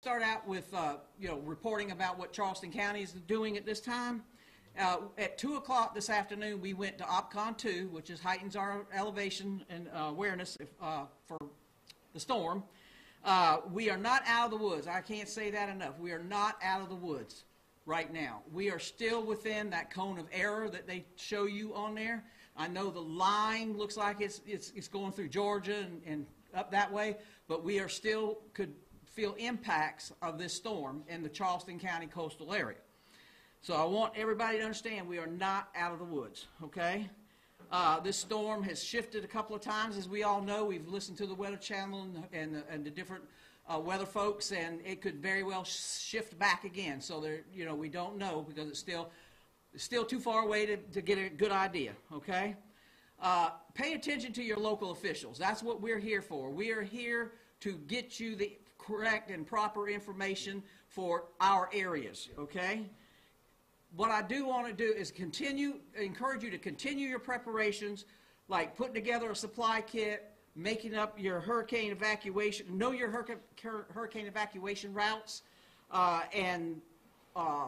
Start out with reporting about what Charleston County is doing at this time. At 2 o'clock this afternoon, we went to OPCON 2, which heightens our elevation and awareness for the storm. We are not out of the woods. I can't say that enough. We are not out of the woods right now. We are still within that cone of error that they show you on there. I know the line looks like it's going through Georgia and up that way, but we are still could feel impacts of this storm in the Charleston County coastal area. So I want everybody to understand we are not out of the woods, okay? This storm has shifted a couple of times, as we all know. We've listened to the Weather Channel and the different weather folks, and it could very well shift back again. So there, we don't know because it's still too far away to get a good idea, okay? Pay attention to your local officials. That's what we're here for. We are here to get you the correct and proper information for our areas, okay? What I do want to do is encourage you to continue your preparations, like putting together a supply kit, making up your hurricane evacuation, know your hurricane evacuation routes, and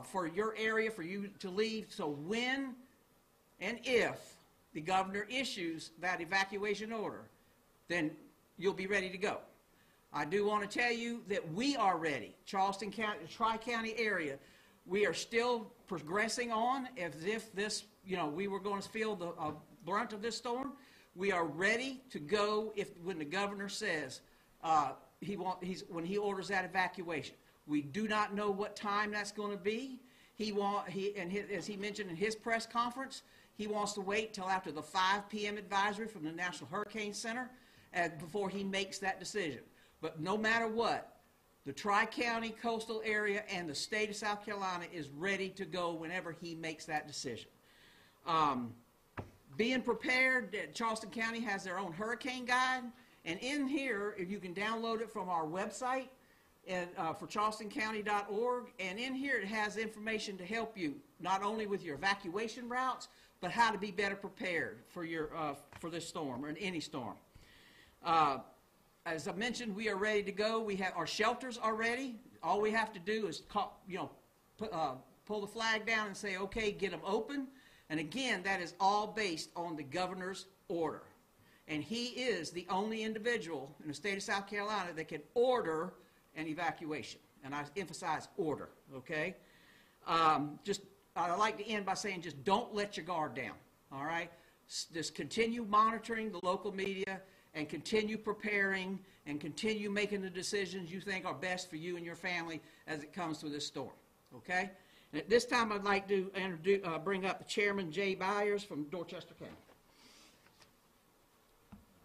for your area, for you to leave. So when and if the governor issues that evacuation order, then you'll be ready to go. I do want to tell you that we are ready. Charleston County, the Tri-County area, we are still progressing on as if this, we were going to feel the brunt of this storm. We are ready to go when the governor says when he orders that evacuation. We do not know what time that's going to be. As he mentioned in his press conference, he wants to wait till after the 5 p.m. advisory from the National Hurricane Center before he makes that decision. But no matter what, the Tri-County coastal area and the state of South Carolina is ready to go whenever he makes that decision. Being prepared, Charleston County has their own hurricane guide. And in here, if you can download it from our website for charlestoncounty.org, and in here it has information to help you not only with your evacuation routes, but how to be better prepared for this storm or in any storm. As I mentioned, we are ready to go. Our shelters are ready. All we have to do is pull the flag down and say, okay, get them open. And again, that is all based on the governor's order. And he is the only individual in the state of South Carolina that can order an evacuation. And I emphasize order, okay? I'd like to end by saying just don't let your guard down, all right? Just continue monitoring the local media and continue preparing and continue making the decisions you think are best for you and your family as it comes to this storm, okay? And at this time, I'd like to bring up the Chairman Jay Byers from Dorchester County.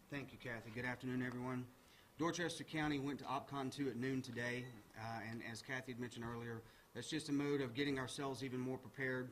Thank you, Kathy. Good afternoon, everyone. Dorchester County went to OPCON 2 at noon today, and as Kathy had mentioned earlier, that's just a mode of getting ourselves even more prepared.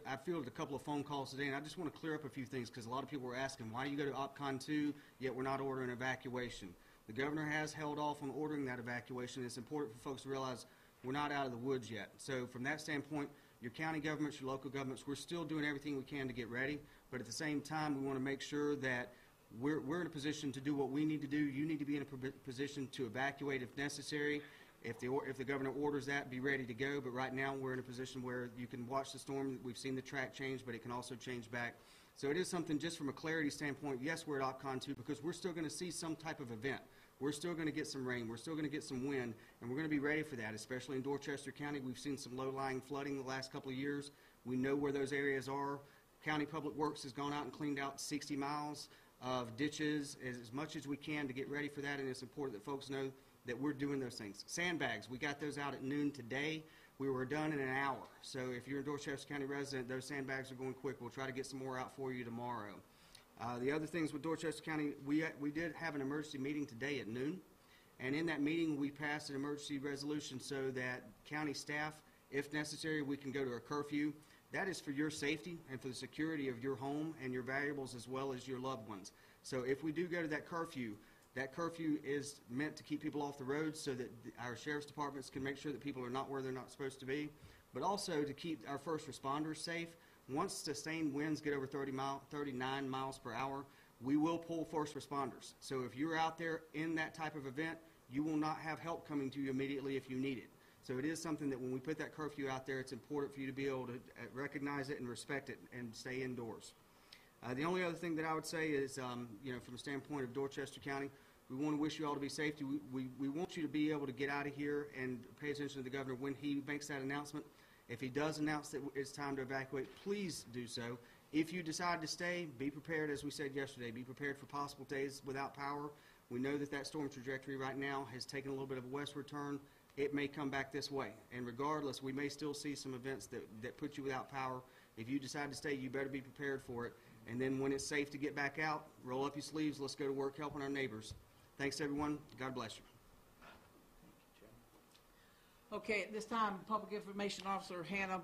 I fielded a couple of phone calls today, and I just want to clear up a few things because a lot of people were asking, why do you go to OPCON 2, yet we're not ordering evacuation? The governor has held off on ordering that evacuation. It's important for folks to realize we're not out of the woods yet. So from that standpoint, your county governments, your local governments, we're still doing everything we can to get ready, but at the same time, we want to make sure that we're in a position to do what we need to do. You need to be in a position to evacuate if necessary. If the governor orders that, be ready to go. But right now, we're in a position where you can watch the storm. We've seen the track change, but it can also change back. So it is something just from a clarity standpoint. Yes, we're at OPCON 2 because we're still going to see some type of event. We're still going to get some rain. We're still going to get some wind, and we're going to be ready for that, especially in Dorchester County. We've seen some low-lying flooding the last couple of years. We know where those areas are. County Public Works has gone out and cleaned out 60 miles of ditches as much as we can to get ready for that, and it's important that folks know that we're doing those things. Sandbags, we got those out at noon today. We were done in an hour. So if you're a Dorchester County resident, those sandbags are going quick. We'll try to get some more out for you tomorrow. The other things with Dorchester County, we did have an emergency meeting today at noon. And in that meeting, we passed an emergency resolution so that county staff, if necessary, we can go to a curfew. That is for your safety and for the security of your home and your valuables as well as your loved ones. So if we do go to that curfew is meant to keep people off the roads so that our sheriff's departments can make sure that people are not where they're not supposed to be, but also to keep our first responders safe. Once sustained winds get over 39 miles per hour, we will pull first responders. So if you're out there in that type of event, you will not have help coming to you immediately if you need it. So it is something that when we put that curfew out there, it's important for you to be able to recognize it and respect it and stay indoors. The only other thing that I would say is, you know, from the standpoint of Dorchester County, we want to wish you all to be safe. We want you to be able to get out of here and pay attention to the governor when he makes that announcement. If he does announce that it's time to evacuate, please do so. If you decide to stay, be prepared, as we said yesterday, be prepared for possible days without power. We know that that storm trajectory right now has taken a little bit of a westward turn. It may come back this way. And regardless, we may still see some events that put you without power. If you decide to stay, you better be prepared for it. And then when it's safe to get back out, roll up your sleeves, let's go to work helping our neighbors. Thanks, everyone. God bless you. Okay, at this time, Public Information Officer Hannah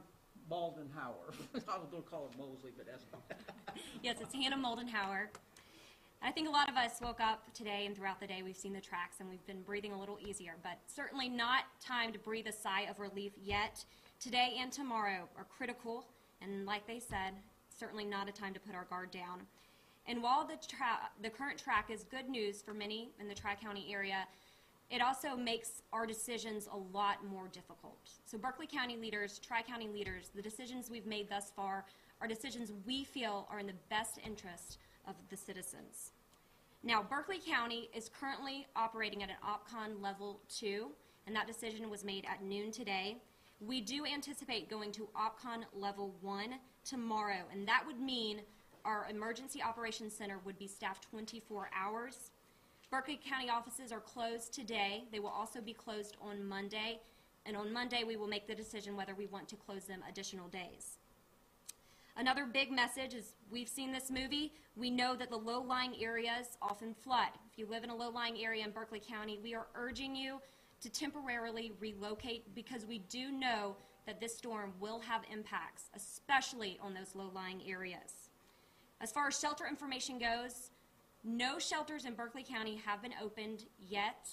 Moldenhauer. I was going to call her Mosley, but that's fine. Yes, it's Hannah Moldenhauer. I think a lot of us woke up today and throughout the day we've seen the tracks and we've been breathing a little easier, but certainly not time to breathe a sigh of relief yet. Today and tomorrow are critical, and like they said, certainly not a time to put our guard down. And while the current track is good news for many in the Tri-County area, it also makes our decisions a lot more difficult. So Berkeley County leaders, Tri-County leaders, the decisions we've made thus far are decisions we feel are in the best interest of the citizens. Now, Berkeley County is currently operating at an OPCON level 2, and that decision was made at noon today. We do anticipate going to OPCON level 1 tomorrow, and that would mean our emergency operations center would be staffed 24 hours. Berkeley County offices are closed today. They will also be closed on Monday, and on Monday we will make the decision whether we want to close them additional days. Another big message is we've seen this movie. We know that the low-lying areas often flood. If you live in a low-lying area in Berkeley County, we are urging you to temporarily relocate because we do know that this storm will have impacts, especially on those low-lying areas. As far as shelter information goes, no shelters in Berkeley County have been opened yet.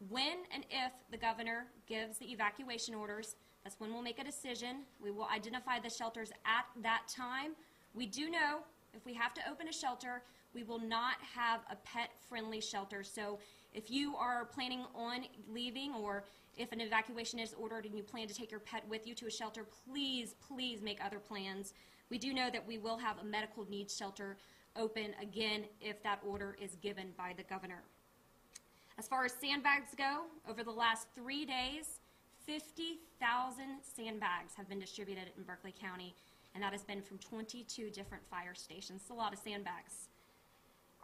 When and if the governor gives the evacuation orders, that's when we'll make a decision. We will identify the shelters at that time. We do know if we have to open a shelter, we will not have a pet-friendly shelter. So if you are planning on leaving or if an evacuation is ordered and you plan to take your pet with you to a shelter, please, please make other plans. We do know that we will have a medical needs shelter open again if that order is given by the governor. As far as sandbags go, over the last 3 days, 50,000 sandbags have been distributed in Berkeley County, and that has been from 22 different fire stations. It's a lot of sandbags.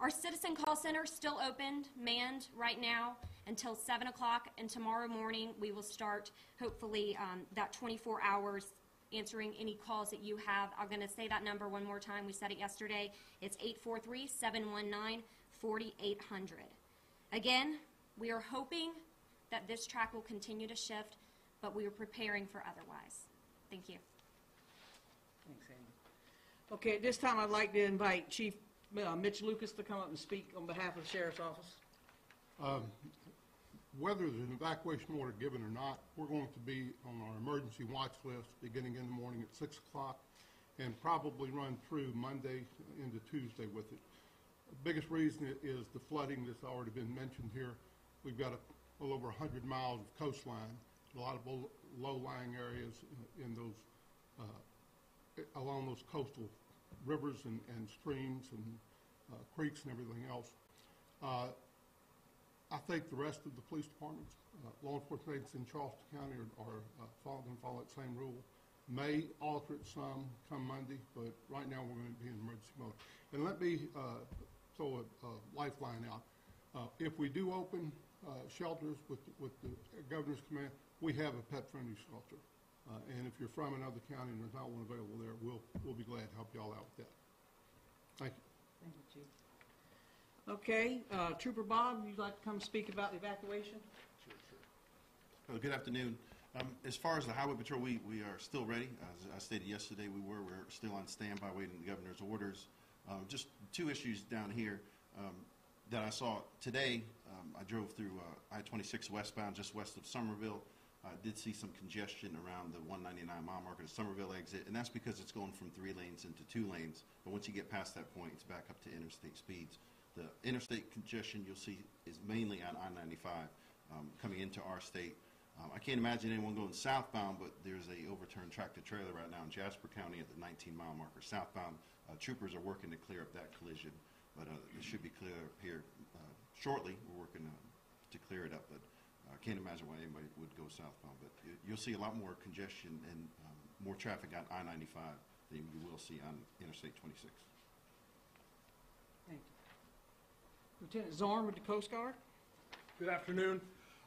Our citizen call center is still opened, manned right now until 7 o'clock, and tomorrow morning we will start, hopefully, that 24 hours answering any calls that you have. I'm going to say that number one more time. We said it yesterday. It's 843-719-4800. Again, we are hoping that this track will continue to shift, but we are preparing for otherwise. Thank you. Thanks, Andy. Okay, at this time I'd like to invite Chief Mitch Lucas to come up and speak on behalf of the Sheriff's Office. Whether there's an evacuation order given or not, we're going to be on our emergency watch list beginning in the morning at 6 o'clock and probably run through Monday into Tuesday with it. The biggest reason is the flooding that's already been mentioned here. We've got a little over 100 miles of coastline, a lot of low-lying areas in those along those coastal rivers and streams and creeks and everything else. I think the rest of the police departments, law enforcement agents in Charleston County are going to follow that same rule. May alter it some come Monday, but right now we're going to be in emergency mode. And let me throw a lifeline out. If we do open shelters with the governor's command, we have a pet-friendly shelter. And if you're from another county and there's not one available there, we'll be glad to help you all out with that. Thank you. Thank you, Chief. Okay, Trooper Bob, would you like to come speak about the evacuation? Sure. Good afternoon. As far as the Highway Patrol, we are still ready. As I stated yesterday, we're still on standby waiting the governor's orders. Just two issues down here that I saw today. I drove through I-26 westbound just west of Somerville. I did see some congestion around the 199 mile marker, the Somerville exit, and that's because it's going from 3 lanes into 2 lanes. But once you get past that point, it's back up to interstate speeds. The interstate congestion you'll see is mainly on I-95. coming into our state. I can't imagine anyone going southbound, but there's a overturned tractor trailer right now in Jasper County at the 19-mile marker southbound. Troopers are working to clear up that collision, but it should be clear here shortly. We're working to clear it up, but I can't imagine why anybody would go southbound. But you'll see a lot more congestion and more traffic on I-95 than you will see on Interstate 26. Thank you. Lieutenant Zorn with the Coast Guard. Good afternoon.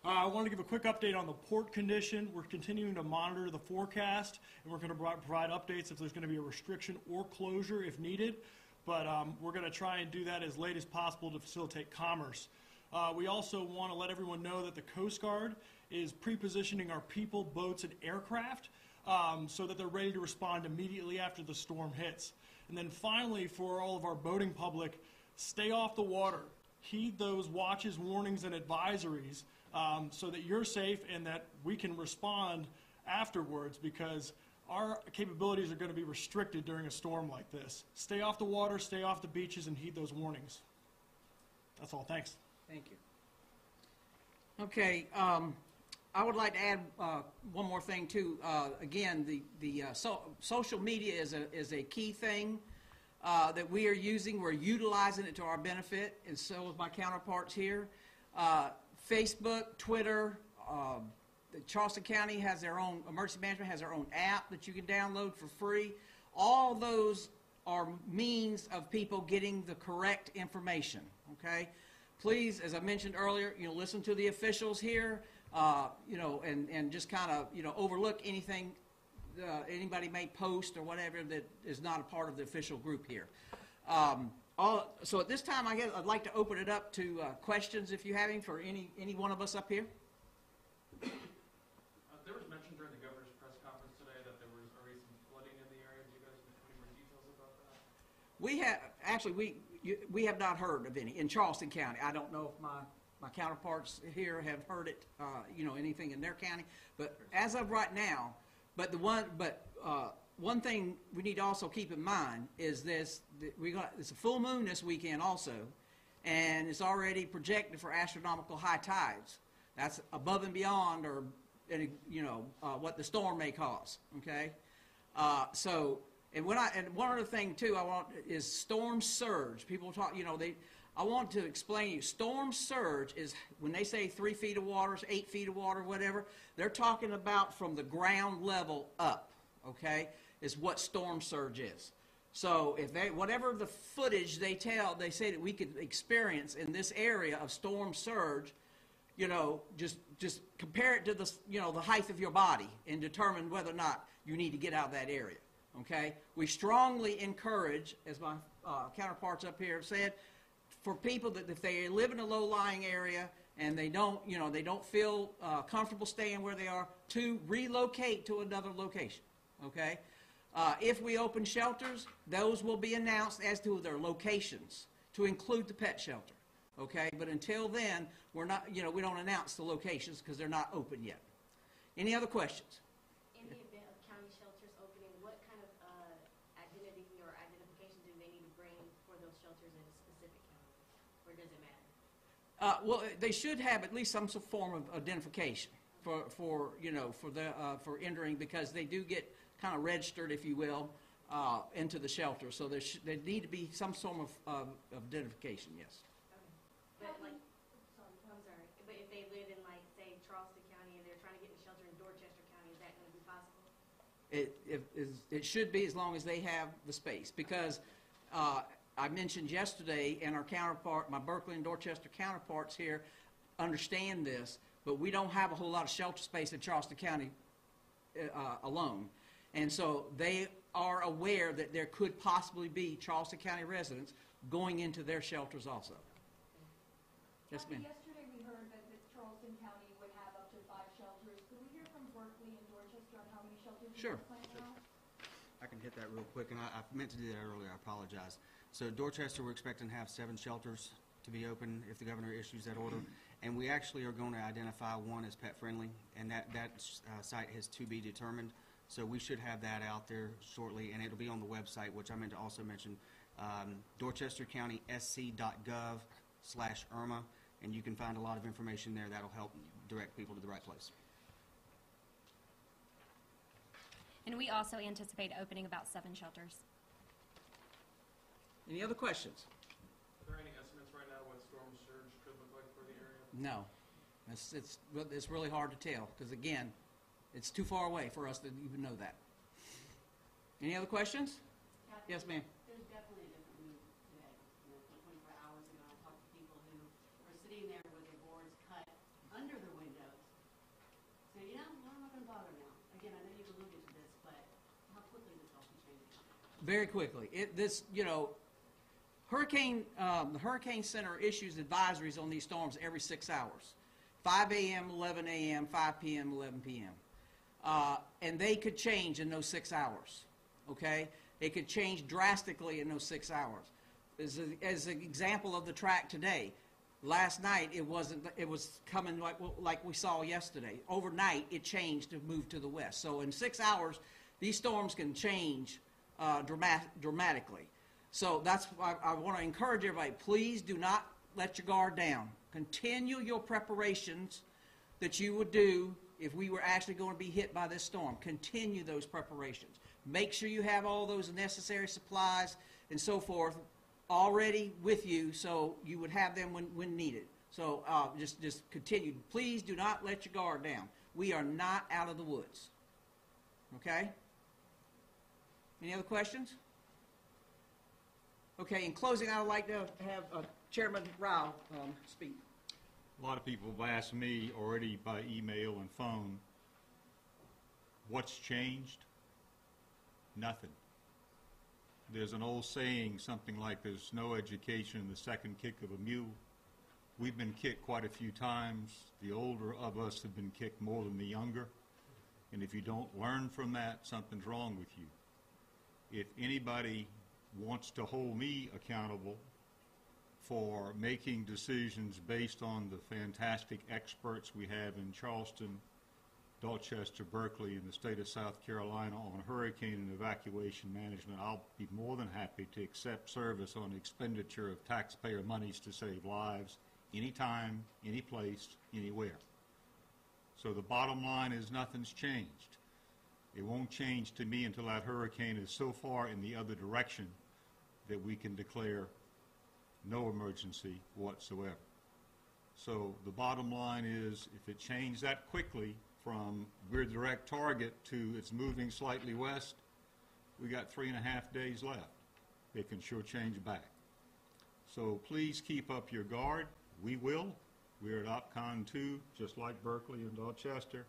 I want to give a quick update on the port condition. We're continuing to monitor the forecast, and we're going to provide updates if there's going to be a restriction or closure if needed. But we're going to try and do that as late as possible to facilitate commerce. We also want to let everyone know that the Coast Guard is pre-positioning our people, boats, and aircraft so that they're ready to respond immediately after the storm hits. And then finally, for all of our boating public, stay off the water. Heed those watches, warnings, and advisories so that you're safe and that we can respond afterwards, because our capabilities are going to be restricted during a storm like this. Stay off the water, stay off the beaches, and heed those warnings. That's all. Thanks. Thank you. Okay, I would like to add one more thing too. Again, the social media is a key thing that we are using. We're utilizing it to our benefit, and so is my counterparts here. Facebook, Twitter, Charleston County has their own, emergency management has their own app that you can download for free. All those are means of people getting the correct information, okay? Please, as I mentioned earlier, listen to the officials here, and just kind of, overlook anything anybody may post or whatever that is not a part of the official group here. So at this time, I'd like to open it up to questions, if you have any, for any one of us up here. There was mention during the governor's press conference today that there was already some flooding in the area. Do you guys have any more details about that? We have, actually, we have not heard of any in Charleston County. I don't know if my counterparts here have heard it, anything in their county. But as of right now, one thing we need to also keep in mind is this: it's a full moon this weekend also, and it's already projected for astronomical high tides. That's above and beyond, or what the storm may cause. Okay, and one other thing too I want is storm surge. People talk, I want to explain to you, storm surge is when they say 3 feet of water, 8 feet of water, whatever, they're talking about from the ground level up, okay, is what storm surge is. So if whatever the footage they say that we could experience in this area of storm surge, just compare it to the height of your body and determine whether or not you need to get out of that area, okay? We strongly encourage, as my counterparts up here have said, for people that if they live in a low-lying area and they don't feel comfortable staying where they are, to relocate to another location, okay? If we open shelters, those will be announced as to their locations to include the pet shelter, okay? But until then, we're not, we don't announce the locations because they're not open yet. Any other questions? In the event of county shelters opening, what kind of identity or identification do they need to bring for those shelters in a specific county, or does it matter? Well, they should have at least some form of identification for entering, because they do get kind of registered, if you will, into the shelter. So there need to be some form of identification. Yes. Okay. But I'm sorry. But if they live in, like, say, Charleston County and they're trying to get in a shelter in Dorchester County, is that going to be possible? It should be, as long as they have the space, because I mentioned yesterday, and my Berkeley and Dorchester counterparts here understand this, but we don't have a whole lot of shelter space in Charleston County alone. And so they are aware that there could possibly be Charleston County residents going into their shelters also. Yes, ma'am. Yesterday we heard that Charleston County would have up to 5 shelters. Could we hear from Berkeley and Dorchester on how many shelters Sure. you plan now? I can hit that real quick, and I meant to do that earlier. I apologize. So Dorchester, we're expecting to have 7 shelters to be open if the governor issues that order. And we actually are going to identify one as pet-friendly, and that site has to be determined. So we should have that out there shortly, and it'll be on the website, which I meant to also mention, DorchesterCountySC.gov/Irma, and you can find a lot of information there that'll help direct people to the right place. And we also anticipate opening about 7 shelters. Any other questions? Are there any estimates right now what storm surge could look like for the area? No. It's really hard to tell, because again, it's too far away for us to even know that. Any other questions? Kathy, Yes, ma'am. There's definitely a different mood today. You know, 24 hours ago, I talked to people who were sitting there with their boards cut under their windows. So, you know, I'm not going to bother now. Again, I know you've alluded to this, but how quickly this all can change. Very quickly. The Hurricane Center issues advisories on these storms every 6 hours. 5 a.m., 11 a.m., 5 p.m., 11 p.m. And they could change in those 6 hours, okay? It could change drastically in those 6 hours. As an example of the track today, last night it was coming like we saw yesterday. Overnight it changed to move to the west. So in 6 hours, these storms can change dramatically. So that's why I want to encourage everybody, please do not let your guard down. Continue your preparations that you would do if we were actually going to be hit by this storm. Continue those preparations. Make sure you have all those necessary supplies and so forth already with you so you would have them when needed. So just continue. Please do not let your guard down. We are not out of the woods. Okay? Any other questions? Okay, in closing, I would like to have Chairman Rao speak. A lot of people have asked me already by email and phone, what's changed? Nothing. There's an old saying, something like there's no education in the second kick of a mule. We've been kicked quite a few times. The older of us have been kicked more than the younger. And if you don't learn from that, something's wrong with you. If anybody wants to hold me accountable for making decisions based on the fantastic experts we have in Charleston, Dorchester, Berkeley, and the state of South Carolina on hurricane and evacuation management, I'll be more than happy to accept service on expenditure of taxpayer monies to save lives anytime, any place, anywhere. So the bottom line is nothing's changed. It won't change to me until that hurricane is so far in the other direction that we can declare no emergency whatsoever. So the bottom line is, if it changed that quickly from we're direct target to it's moving slightly west, we got 3.5 days left. It can sure change back. So please keep up your guard. We will. We're at OPCON 2, just like Berkeley and Dorchester.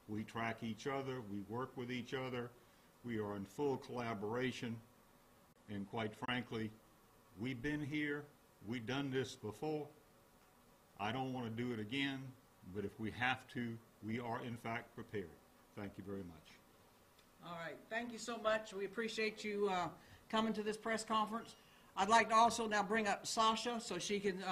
We track each other. We work with each other. We are in full collaboration. And quite frankly, we've been here. We've done this before. I don't want to do it again, but if we have to, we are in fact prepared. Thank you very much. All right. Thank you so much. We appreciate you coming to this press conference. I'd like to also now bring up Sasha so she can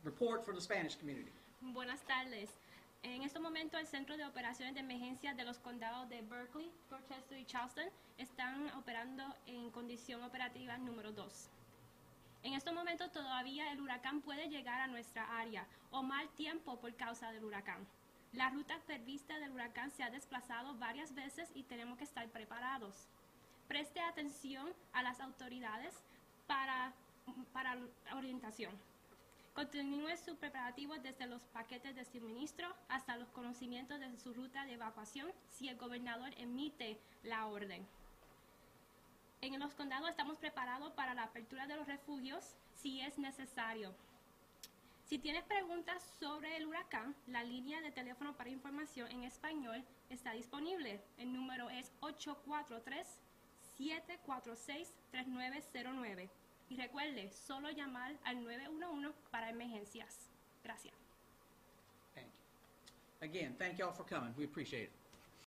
report for the Spanish community. Buenas tardes. En estos momentos, el Centro de Operaciones de Emergencia de los Condados de Berkeley, Dorchester y Charleston están operando en condición operativa número 2. En estos momentos todavía el huracán puede llegar a nuestra área o mal tiempo por causa del huracán. La ruta prevista del huracán se ha desplazado varias veces y tenemos que estar preparados. Preste atención a las autoridades para la orientación. Continúe sus preparativos desde los paquetes de suministro hasta los conocimientos de su ruta de evacuación si el gobernador emite la orden. En los condados estamos preparados para la apertura de los refugios si es necesario. Si tienes preguntas sobre el huracán, la línea de teléfono para información en español está disponible. El número es 843-746-3909. Y recuerde, solo llamar al 911 para emergencias. Gracias. Thank you. Again, thank you all for coming. We appreciate it.